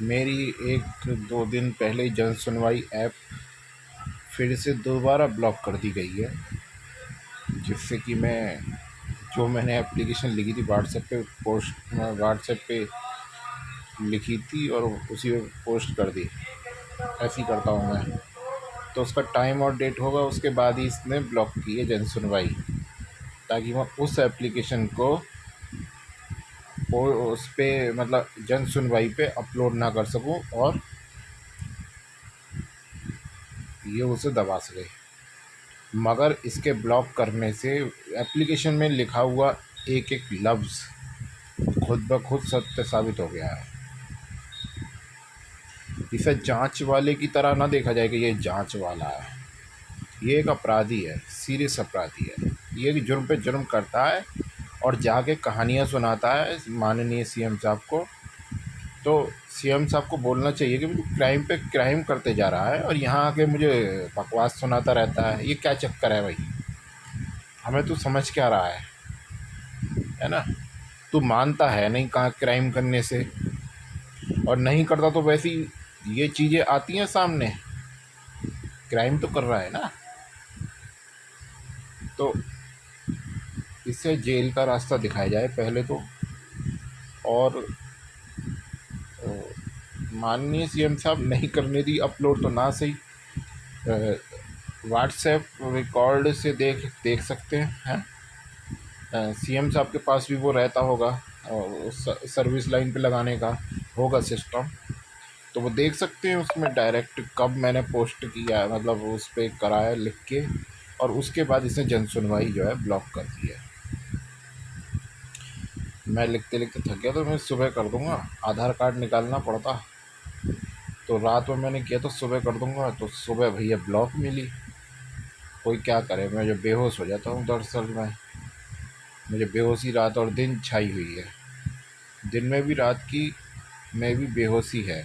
मेरी एक दो दिन पहले जन सुनवाई ऐप फिर से दोबारा ब्लॉक कर दी गई है, जिससे कि मैंने एप्लीकेशन लिखी थी व्हाट्सएप पे लिखी थी और उसी पे पोस्ट कर दी। ऐसे ही करता हूँ मैं। तो उसका टाइम और डेट होगा, उसके बाद ही इसने ब्लॉक की है जन सुनवाई, ताकि मैं उस एप्लीकेशन को उस पर मतलब जन सुनवाई पे अपलोड ना कर सकूं और ये उसे दबा सके। मगर इसके ब्लॉक करने से एप्लीकेशन में लिखा हुआ एक एक लफ्ज़ खुद ब खुद सत्य साबित हो गया है। इसे जांच वाले की तरह ना देखा जाए कि ये जांच वाला है। ये एक अपराधी है, सीरियस अपराधी है। ये एक जुर्म पे जुर्म करता है और जाके कहानियाँ सुनाता है माननीय सीएम साहब को। तो सीएम साहब को बोलना चाहिए कि तू क्राइम पे क्राइम करते जा रहा है और यहाँ आके मुझे बकवास सुनाता रहता है। ये क्या चक्कर है भाई? हमें तू समझ क्या रहा है ना? तू मानता है नहीं कहाँ क्राइम करने से, और नहीं करता तो वैसी ये चीज़ें आती हैं सामने। क्राइम तो कर रहा है ना, तो इससे जेल का रास्ता दिखाया जाए पहले तो। और माननीय सीएम साहब नहीं करने दी अपलोड तो ना सही, व्हाट्सएप रिकॉर्ड से देख सकते हैं। सीएम साहब के पास भी वो रहता होगा, सर्विस लाइन पे लगाने का होगा सिस्टम, तो वो देख सकते हैं उसमें डायरेक्ट कब मैंने पोस्ट किया है, मतलब उस पर कराया लिख के। और उसके बाद इसने जन सुनवाई जो है ब्लॉक कर दी है। मैं लिखते लिखते थक गया तो मैं सुबह कर दूंगा। आधार कार्ड निकालना पड़ता, तो रात में मैंने किया तो सुबह कर दूंगा। तो सुबह भैया ब्लॉक मिली। कोई क्या करे, मैं जो बेहोश हो जाता हूँ दरअसल मुझे बेहोशी रात और दिन छाई हुई है। दिन में भी रात की में भी बेहोशी है।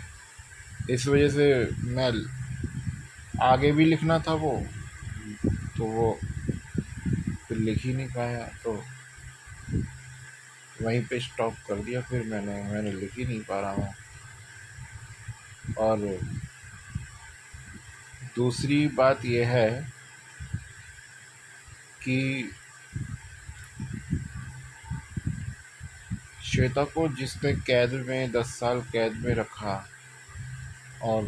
इस वजह से मैं आगे भी लिखना था तो वो फिर लिख ही नहीं पाया, तो वहीं पे स्टॉप कर दिया। फिर मैंने लिख ही नहीं पा रहा हूँ। और दूसरी बात यह है कि श्वेता को जिसने कैद में 10 साल कैद में रखा और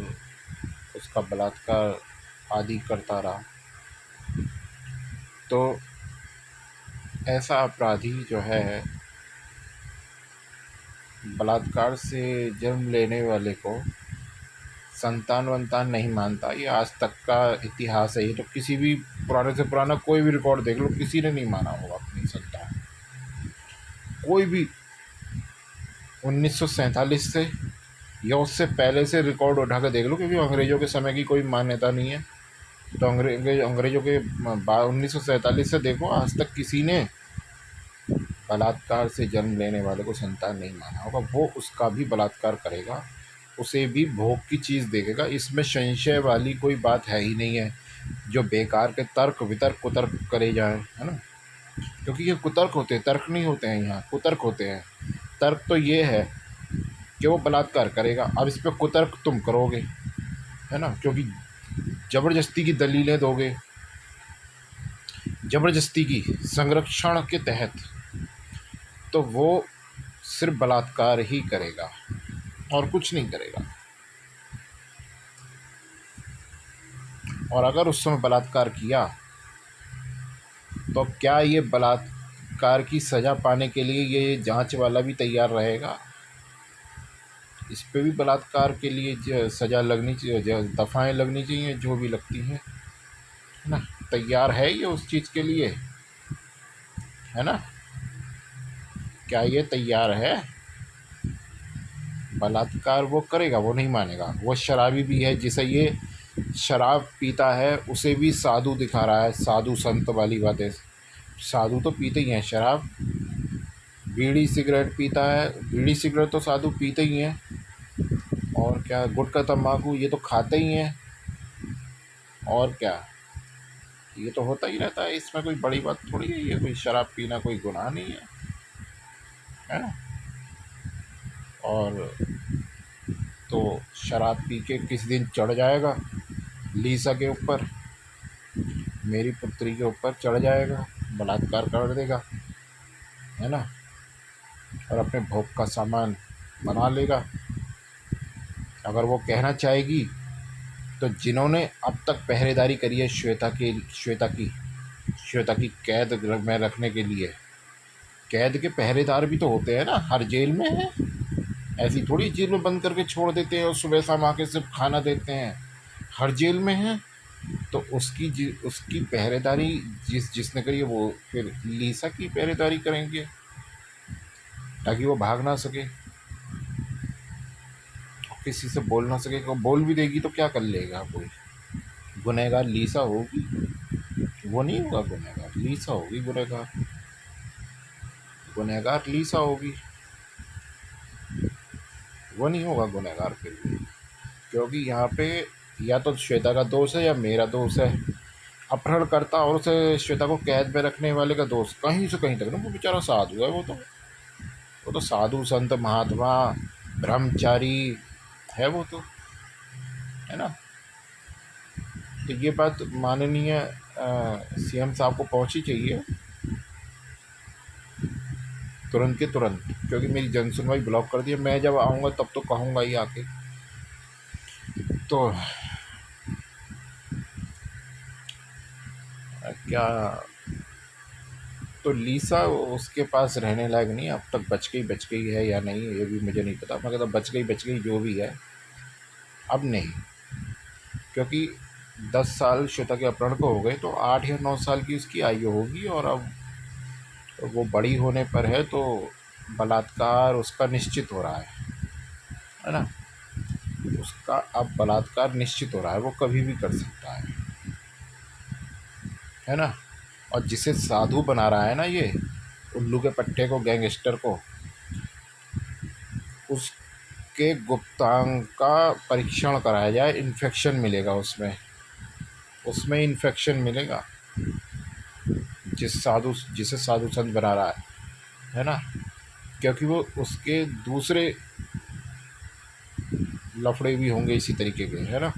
उसका बलात्कार आदि करता रहा, तो ऐसा अपराधी जो है बलात्कार से जन्म लेने वाले को संतान वंतान नहीं मानता। ये आज तक का इतिहास है। ये तो किसी भी पुराने से पुराना कोई भी रिकॉर्ड देख लो, किसी ने नहीं माना होगा अपनी संतान। कोई भी 1947 से या उससे पहले से रिकॉर्ड उठा कर देख लो, क्योंकि अंग्रेज़ों के समय की कोई मान्यता नहीं है। तो अंग्रेज़ों के 1947 से देखो, आज तक किसी ने बलात्कार से जन्म लेने वाले को संतान नहीं माना होगा। वो उसका भी बलात्कार करेगा, उसे भी भोग की चीज़ देखेगा। इसमें संशय वाली कोई बात है ही नहीं है। जो बेकार के तर्क वितर्क कुतर्क करे जाए, है ना? क्योंकि ये कुतर्क होते हैं, तर्क नहीं होते हैं। यहाँ कुतर्क होते हैं। तर्क तो ये है कि वो बलात्कार करेगा। अब इस पर कुतर्क तुम करोगे, है ना? क्योंकि ज़बरदस्ती की दलीलें दोगे, ज़बरदस्ती की संरक्षण के तहत, तो वो सिर्फ बलात्कार ही करेगा और कुछ नहीं करेगा। और अगर उस समय बलात्कार किया तो क्या ये बलात्कार की सज़ा पाने के लिए ये जांच वाला भी तैयार रहेगा? इस पे भी बलात्कार के लिए सज़ा लगनी चाहिए, दफ़ाएँ लगनी चाहिए, जो भी लगती हैं, है ना? तैयार है ये उस चीज़ के लिए, है ना? क्या ये तैयार है? बलात्कार वो करेगा, वो नहीं मानेगा। वो शराबी भी है, जिसे ये शराब पीता है उसे भी साधु दिखा रहा है। साधु संत वाली बातें। साधु तो पीते ही हैं शराब। बीड़ी सिगरेट पीता है, बीड़ी सिगरेट तो साधु पीते ही हैं। और क्या, गुटखा तम्बाकू ये तो खाते ही हैं। और क्या, ये तो होता ही रहता है। इसमें कोई बड़ी बात थोड़ी है। ये कोई शराब पीना कोई गुनाह नहीं है ना? और तो शराब पी के किसी दिन चढ़ जाएगा लीसा के ऊपर, मेरी पुत्री के ऊपर चढ़ जाएगा, बलात्कार कर देगा, है ना, और अपने भोग का सामान बना लेगा। अगर वो कहना चाहेगी तो जिन्होंने अब तक पहरेदारी करी है श्वेता की कैद में रखने के लिए, कैद के पहरेदार भी तो होते हैं ना, हर जेल में है, ऐसी थोड़ी जेल में बंद करके छोड़ देते हैं और सुबह शाम आके सिर्फ खाना देते हैं, हर जेल में है। तो उसकी पहरेदारी जिसने करी है वो फिर लीसा की पहरेदारी करेंगे ताकि वो भाग ना सके, किसी से बोल ना सके। को बोल भी देगी तो क्या कर लेगा कोई, गुनहगार लीसा होगी, वो नहीं होगा गुनहगार, लीसा होगी गुनहगार, गुनहगार लीसा होगी, वो नहीं होगा गुनहगार फिर भी। क्योंकि यहाँ पे या तो श्वेता का दोष है या मेरा दोष है, अपहरणकर्ता और उसे श्वेता को कैद में रखने वाले का दोष कहीं से कहीं तक ना, वो बेचारा साधु है, वो तो साधु संत महात्मा ब्रह्मचारी है वो तो, है ना। तो ये बात माननीय सीएम साहब को पहुंची चाहिए तुरंत के तुरंत, क्योंकि मेरी जनसुनवाई ब्लॉक कर दी है। मैं जब आऊँगा तब तो कहूँगा ही आके। तो क्या, तो लीसा उसके पास रहने लायक नहीं, अब तक बच गई है या नहीं ये भी मुझे नहीं पता, मैं कहता बच गई जो भी है, अब नहीं। क्योंकि 10 साल श्वेता के अपहरण को हो गए, तो 8 या 9 साल की उसकी आयु होगी, और अब वो बड़ी होने पर है, तो बलात्कार उसका निश्चित हो रहा है ना, उसका अब बलात्कार निश्चित हो रहा है, वो कभी भी कर सकता है ना। और जिसे साधु बना रहा है ना ये उल्लू के पट्टे को, गैंगस्टर को, उसके गुप्तांग का परीक्षण कराया जाए, इन्फेक्शन मिलेगा उसमें, उसमें इन्फेक्शन मिलेगा जिसे साधु संत बना रहा है ना। क्योंकि वो उसके दूसरे लफड़े भी होंगे इसी तरीके के, है ना,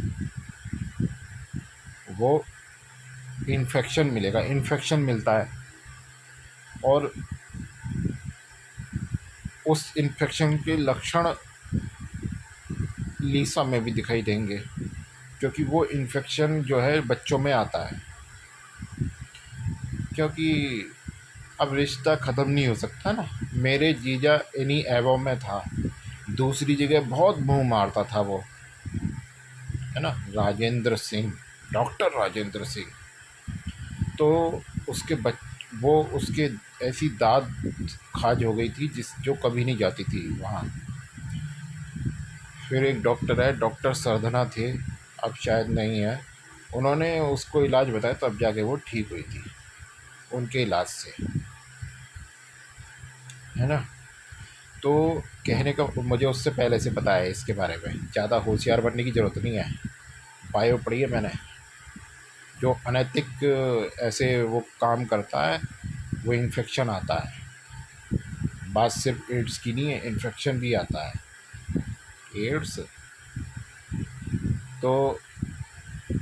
वो इन्फेक्शन मिलेगा, इन्फेक्शन मिलता है, और उस इन्फेक्शन के लक्षण लीसा में भी दिखाई देंगे, क्योंकि वो इन्फेक्शन जो है बच्चों में आता है। क्योंकि अब रिश्ता ख़त्म नहीं हो सकता ना, मेरे जीजा इन्हीं ऐबों में था, दूसरी जगह बहुत मुंह मारता था वो, है ना, राजेंद्र सिंह, डॉक्टर राजेंद्र सिंह। तो उसके वो उसके ऐसी दाद खाज हो गई थी जो कभी नहीं जाती थी वहाँ। फिर एक डॉक्टर है, डॉक्टर सरधना थे, अब शायद नहीं है, उन्होंने उसको इलाज बताया तब जाके वो ठीक हुई थी उनके इलाज से, है ना। तो कहने का मुझे उससे पहले से पता है इसके बारे में, ज़्यादा होशियार बनने की ज़रूरत नहीं है, बायो पढ़ी है मैंने। जो अनैतिक ऐसे वो काम करता है वो इन्फेक्शन आता है, बात सिर्फ एड्स की नहीं है, इन्फेक्शन भी आता है, एड्स। तो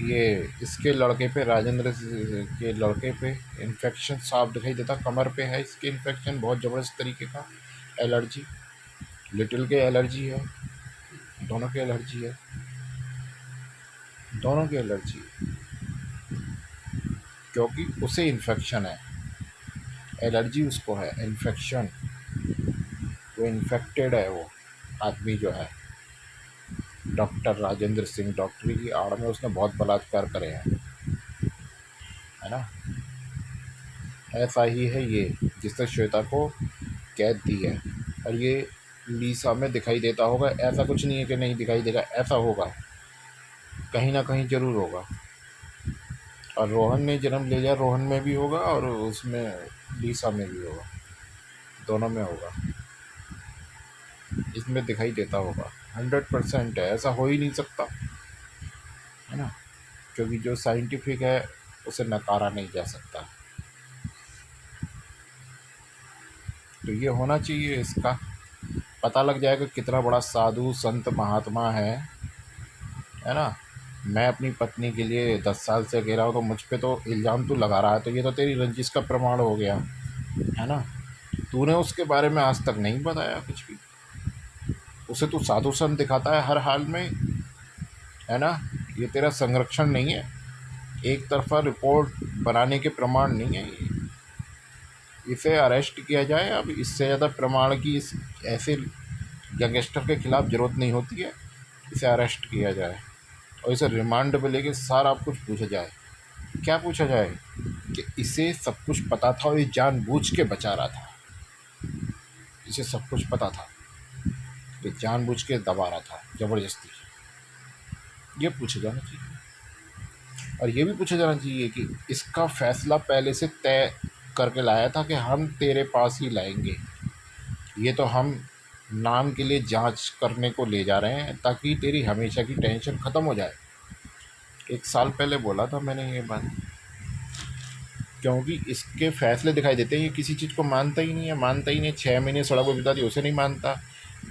ये इसके लड़के पे, राजेंद्र के लड़के पे इन्फेक्शन साफ दिखाई देता, कमर पे है इसके इन्फेक्शन, बहुत ज़बरदस्त तरीके का, एलर्जी, लिटिल के एलर्जी है, दोनों के एलर्जी है, दोनों की एलर्जी है, क्योंकि उसे इन्फेक्शन है, एलर्जी उसको है, इन्फेक्शन, वो इन्फेक्टेड है वो आदमी जो है, डॉक्टर राजेंद्र सिंह। डॉक्टरी की आड़ में उसने बहुत बलात्कार करे हैं, है ना। ऐसा ही है ये जिसने श्वेता को कैद दी है, और ये लीसा में दिखाई देता होगा, ऐसा कुछ नहीं है कि नहीं दिखाई देगा, ऐसा होगा, कहीं ना कहीं ज़रूर होगा। और रोहन ने जन्म ले लिया, रोहन में भी होगा और उसमें लीसा में भी होगा, दोनों में होगा, इसमें दिखाई देता होगा, 100% है, ऐसा हो ही नहीं सकता, है ना, क्योंकि जो साइंटिफिक है उसे नकारा नहीं जा सकता। तो ये होना चाहिए इसका, पता लग जाएगा कितना बड़ा साधु संत महात्मा है ना। मैं अपनी पत्नी के लिए 10 साल से कह रहा हूँ, तो मुझ पे तो इल्ज़ाम तू लगा रहा है, तो ये तो तेरी रंजिश का प्रमाण हो गया, है ना। तूने उसके बारे में आज तक नहीं बताया कुछ भी। उसे तू साधु संत दिखाता है हर हाल में, है ना। ये तेरा संरक्षण नहीं है, एक तरफा रिपोर्ट बनाने के प्रमाण नहीं है ये। इसे अरेस्ट किया जाए। अब इससे ज़्यादा प्रमाण की इस ऐसे गैंगस्टर के खिलाफ ज़रूरत नहीं होती है। इसे अरेस्ट किया जाए और इसे रिमांड पे लेके सारा कुछ पूछा जाए। क्या पूछा जाए कि इसे सब कुछ पता था और ये जानबूझ के बचा रहा था। इसे सब कुछ पता था, ये जानबूझ के दबा रहा था ज़बरदस्ती। ये पूछा जाना चाहिए। और ये भी पूछा जाना चाहिए कि इसका फैसला पहले से तय करके लाया था कि हम तेरे पास ही लाएंगे, ये तो हम नाम के लिए जांच करने को ले जा रहे हैं ताकि तेरी हमेशा की टेंशन ख़त्म हो जाए। 1 साल पहले बोला था मैंने ये बात, क्योंकि इसके फैसले दिखाई देते हैं। ये किसी चीज़ को मानता ही नहीं है, मानता ही नहीं। 6 महीने सड़क पर बिता दी, उसे नहीं मानता।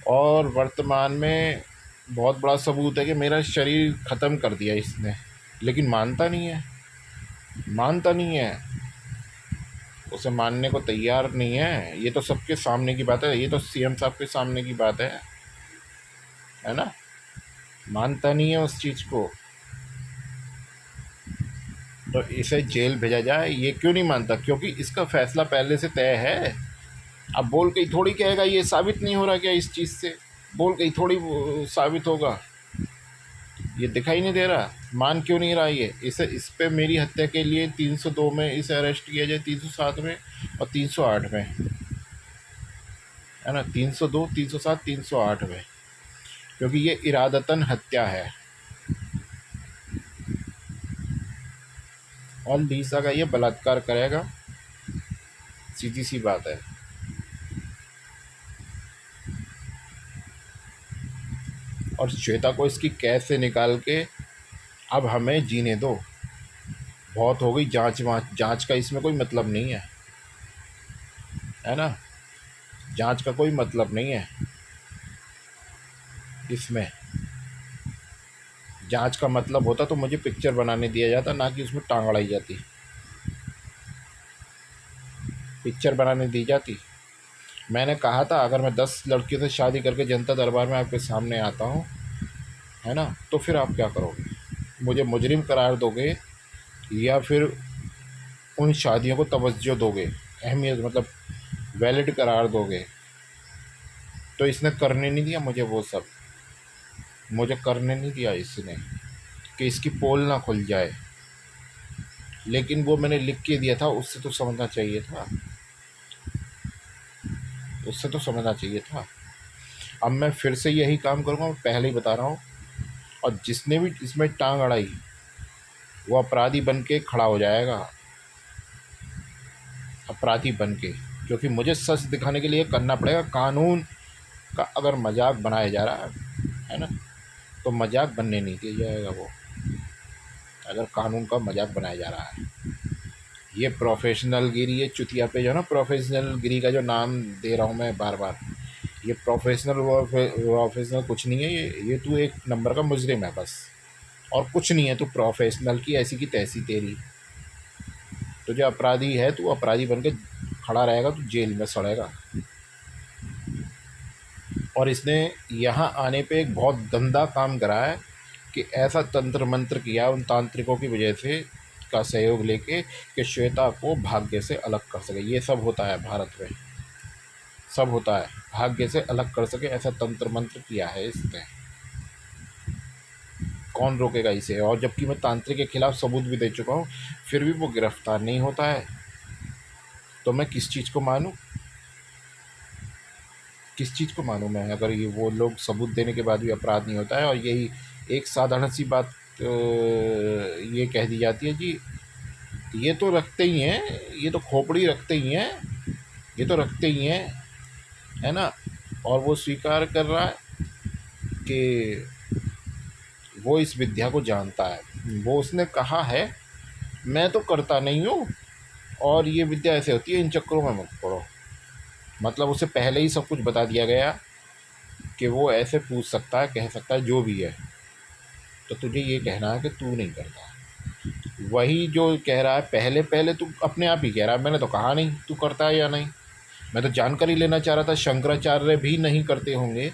और वर्तमान में बहुत बड़ा सबूत है कि मेरा शरीर ख़त्म कर दिया इसने, लेकिन मानता नहीं है, मानता नहीं है। उसे मानने को तैयार नहीं है। ये तो सबके सामने की बात है, ये तो सीएम साहब के सामने की बात है ना। मानता नहीं है उस चीज़ को, तो इसे जेल भेजा जाए। ये क्यों नहीं मानता? क्योंकि इसका फैसला पहले से तय है। अब बोल के ही थोड़ी कहेगा, ये साबित नहीं हो रहा क्या इस चीज़ से? बोल के ही थोड़ी साबित होगा, ये दिखाई नहीं दे रहा। मान क्यों नहीं रहा ये? इसे इस पे मेरी हत्या के लिए 302 में इसे अरेस्ट किया जाए, 307 में और 308 में, है ना। 302, 307, 308 में, क्योंकि ये इरादतन हत्या है। और लीसा का ये बलात्कार करेगा, सीधी सी बात है। और श्वेता को इसकी कैद से निकाल के अब हमें जीने दो। बहुत हो गई जांच जांच का इसमें कोई मतलब नहीं है ना। जांच का कोई मतलब नहीं है इसमें। जांच का मतलब होता तो मुझे पिक्चर बनाने दिया जाता, ना कि उसमें टांग अड़ाई जाती। पिक्चर बनाने दी जाती। मैंने कहा था अगर मैं 10 लड़कियों से शादी करके जनता दरबार में आपके सामने आता हूँ, है ना, तो फिर आप क्या करोगे? मुझे मुजरिम करार दोगे या फिर उन शादियों को तवज्जो दोगे, अहमियत मतलब वैलिड करार दोगे? तो इसने करने नहीं दिया मुझे वो सब, मुझे करने नहीं दिया इसने कि इसकी पोल ना खुल जाए। लेकिन वो मैंने लिख के दिया था, उससे तो समझना चाहिए था, उससे तो समझना चाहिए था। अब मैं फिर से यही काम करूँगा, मैं पहले ही बता रहा हूँ। और जिसने भी इसमें टांग अड़ाई वो अपराधी बन के खड़ा हो जाएगा, अपराधी बन के। क्योंकि मुझे सच दिखाने के लिए करना पड़ेगा। कानून का अगर मजाक बनाया जा रहा है ना, तो मजाक बनने नहीं दिया जाएगा वो। अगर कानून का मजाक बनाया जा रहा है, ये प्रोफेशनल गिरी, ये चुतिया पे जो है ना, प्रोफेशनल गिरी का जो नाम दे रहा हूँ मैं बार बार, ये प्रोफेशनल कुछ नहीं है। ये तू एक नंबर का मुजरिम है बस, और कुछ नहीं है। तू प्रोफेशनल की ऐसी की तैसी तेरी। तुझे अपराधी है, तू अपराधी बन के खड़ा रहेगा, तू जेल में सड़ेगा। और इसने यहाँ आने पे एक बहुत गंदा काम करा है कि ऐसा तंत्र मंत्र किया उन तांत्रिकों की वजह से, का सहयोग लेके, कि श्वेता को भाग्य से अलग कर सके। ये सब होता है भारत में, सब होता है। भाग्य से अलग कर सके ऐसा तंत्र मंत्र किया है इसने। कौन रोकेगा इसे? और जबकि मैं तांत्रिक के खिलाफ सबूत भी दे चुका हूँ, फिर भी वो गिरफ्तार नहीं होता है, तो मैं किस चीज़ को मानूँ? किस चीज़ को मानूँ मैं, अगर ये वो लोग सबूत देने के बाद भी अपराध नहीं होता है? और यही एक साधारण सी बात ये कह दी जाती है कि ये तो रखते ही हैं, ये तो खोपड़ी रखते ही हैं, ये तो रखते ही हैं, है ना। और वो स्वीकार कर रहा है कि वो इस विद्या को जानता है। वो उसने कहा है मैं तो करता नहीं हूँ, और ये विद्या ऐसे होती है, इन चक्करों में मत पड़ो। मतलब उसे पहले ही सब कुछ बता दिया गया कि वो ऐसे पूछ सकता है, कह सकता है, जो भी है। तो तुझे ये कहना है कि तू नहीं करता। वही जो कह रहा है, पहले पहले तू अपने आप ही कह रहा है, मैंने तो कहा नहीं तू करता है या नहीं। मैं तो जानकारी लेना चाह रहा था, शंकराचार्य भी नहीं करते होंगे,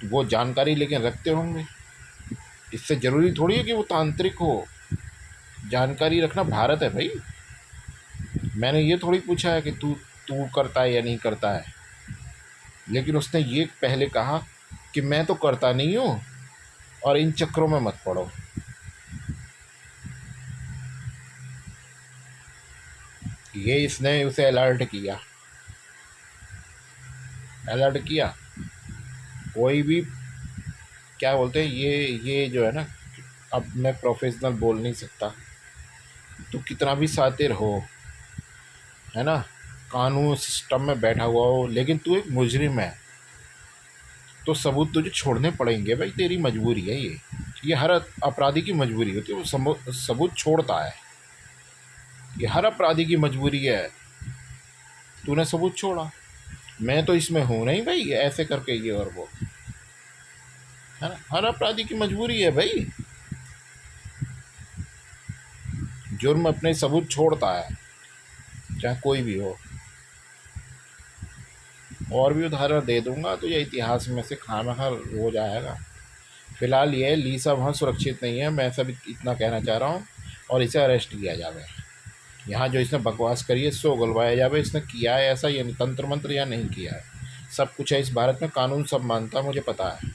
वो जानकारी लेकिन रखते होंगे। इससे ज़रूरी थोड़ी है कि वो तांत्रिक हो। जानकारी रखना भारत है भाई। मैंने ये थोड़ी पूछा है कि तू तू करता है या नहीं करता है। लेकिन उसने ये पहले कहा कि मैं तो करता नहीं हूँ और इन चक्रों में मत पड़ो। ये इसने उसे अलर्ट किया, अलर्ट किया। कोई भी क्या बोलते हैं, ये जो है ना, अब मैं प्रोफेशनल बोल नहीं सकता, तो कितना भी शातिर हो, है ना, कानून सिस्टम में बैठा हुआ हो, लेकिन तू एक मुजरिम है, तो सबूत तुझे छोड़ने पड़ेंगे भाई। तेरी मजबूरी है ये हर अपराधी की मजबूरी होती है, वो सबूत छोड़ता है। ये हर अपराधी की मजबूरी है। तूने सबूत छोड़ा, मैं तो इसमें हूँ नहीं भाई, ऐसे करके ये और वो, है ना, हर अपराधी की मजबूरी है भाई। जुर्म अपने सबूत छोड़ता है, चाहे कोई भी हो। और भी उदाहरण दे दूंगा तो ये इतिहास में से खामखा हो जाएगा। फिलहाल ये लीसा वहाँ सुरक्षित नहीं है, मैं सब इतना कहना चाह रहा हूँ। और इसे अरेस्ट किया जावे। यहाँ जो इसने बकवास करी है सो उगलवाया जावे, इसने किया है ऐसा, ये तंत्र मंत्र या नहीं किया है। सब कुछ है इस भारत में, कानून सब मानता है, मुझे पता है।